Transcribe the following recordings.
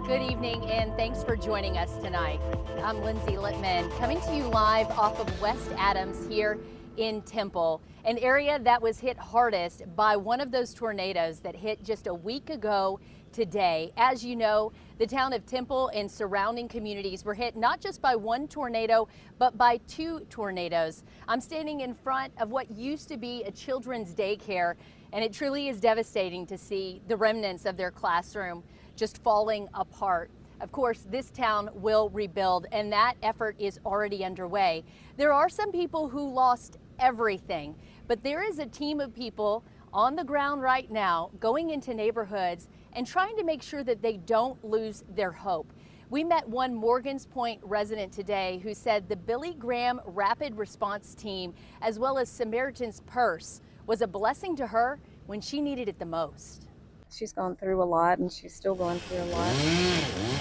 Good evening and thanks for joining us tonight. I'm Lindsay Liepman coming to you live off of West Adams here in Temple, an area that was hit hardest by one of those tornadoes that hit just a week ago today. As you know, the town of Temple and surrounding communities were hit not just by one tornado, but by two tornadoes. I'm standing in front of what used to be a children's daycare, and it truly is devastating to see the remnants of their classroom just falling apart. Of course, this town will rebuild, and that effort is already underway. There are some people who lost everything, but there is a team of people on the ground right now going into neighborhoods and trying to make sure that they don't lose their hope. We met one Morgan's Point resident today who said the Billy Graham Rapid Response Team, as well as Samaritan's Purse, was a blessing to her when she needed it the most. She's gone through a lot, and she's still going through a lot.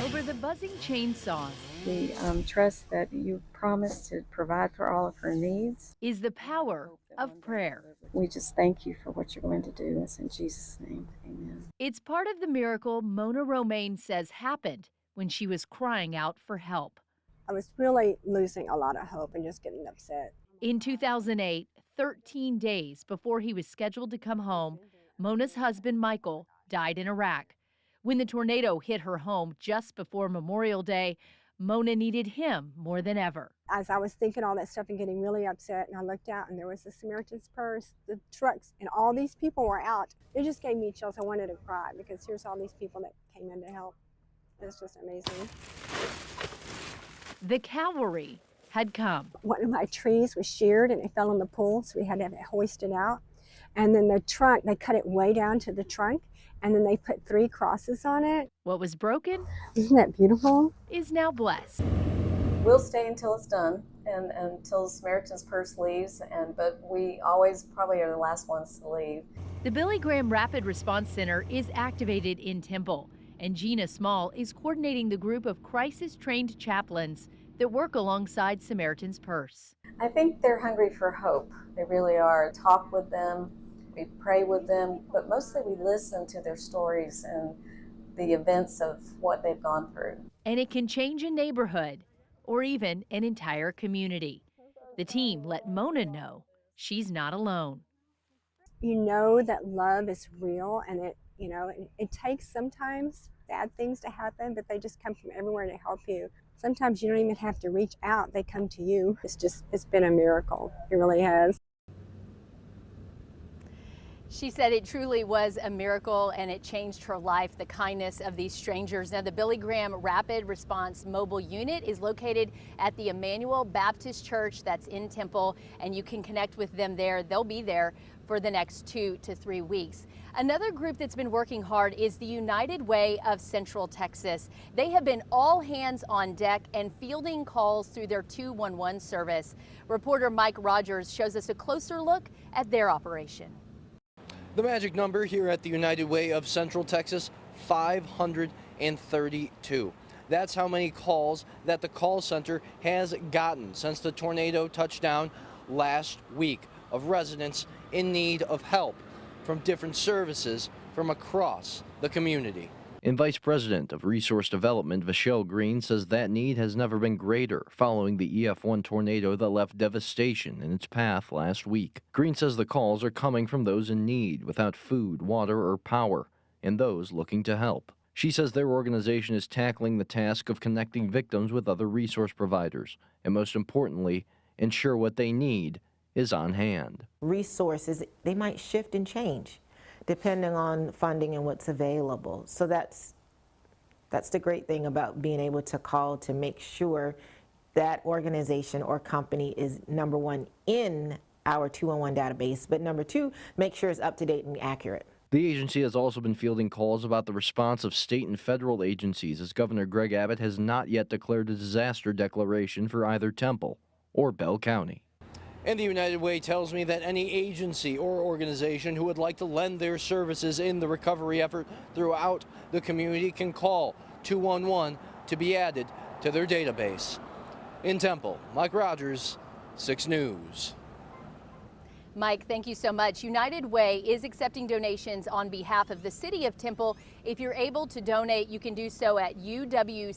Over the buzzing chainsaws, We trust that you promised to provide for all of her needs. is the power of prayer. We just thank you for what you're going to do. It's in Jesus' name, amen. It's part of the miracle Mona Romaine says happened when she was crying out for help. I was really losing a lot of hope and just getting upset. In 2008, 13 days before he was scheduled to come home, Mona's husband, Michael, died in Iraq. When the tornado hit her home just before Memorial Day, Mona needed him more than ever. As I was thinking all that stuff and getting really upset, and I looked out and there was the Samaritan's Purse, the trucks, and all these people were out. It just gave me chills. I wanted to cry because here's all these people that came in to help. It's just amazing. The cavalry had come. One of my trees was sheared and it fell in the pool, so we had to have it hoisted out. And then the trunk, they cut it way down to the trunk, and then they put 3 crosses on it. What was broken Isn't that beautiful? is now blessed. We'll stay until it's done and until Samaritan's Purse leaves, but we always probably are the last ones to leave. The Billy Graham Rapid Response Center is activated in Temple, and Gina Small is coordinating the group of crisis-trained chaplains that work alongside Samaritan's Purse. I think they're hungry for hope. They really are. Talk with them, we pray with them, but mostly we listen to their stories and the events of what they've gone through. And it can change a neighborhood or even an entire community. The team let Mona know she's not alone. You know that love is real, and it takes sometimes bad things to happen, but they just come from everywhere to help you. Sometimes you don't even have to reach out, they come to you. It's been a miracle. It really has. She said it truly was a miracle and it changed her life, the kindness of these strangers. Now, the Billy Graham Rapid Response Mobile Unit is located at the Emmanuel Baptist Church that's in Temple, and you can connect with them there. They'll be there for the next 2 to 3 weeks. Another group that's been working hard is the United Way of Central Texas. They have been all hands on deck and fielding calls through their 211 service. Reporter Mike Rogers shows us a closer look at their operation. The magic number here at the United Way of Central Texas, 532. That's how many calls that the call center has gotten since the tornado touched down last week, of residents in need of help from different services from across the community. And Vice President of Resource Development, Vachelle Green, says that need has never been greater following the EF1 tornado that left devastation in its path last week. Green says the calls are coming from those in need without food, water, or power, and those looking to help. She says their organization is tackling the task of connecting victims with other resource providers, and most importantly, ensure what they need is on hand. Resources, they might shift and change depending on funding and what's available. So that's the great thing about being able to call to make sure that organization or company is, number one, in our 211 database, but number two, make sure it's up to date and accurate. The agency has also been fielding calls about the response of state and federal agencies, as Governor Greg Abbott has not yet declared a disaster declaration for either Temple or Bell County. And the United Way tells me that any agency or organization who would like to lend their services in the recovery effort throughout the community can call 211 to be added to their database. In Temple, Mike Rogers, 6 News. Mike, thank you so much. United Way is accepting donations on behalf of the City of Temple. If you're able to donate, you can do so at uwct.org.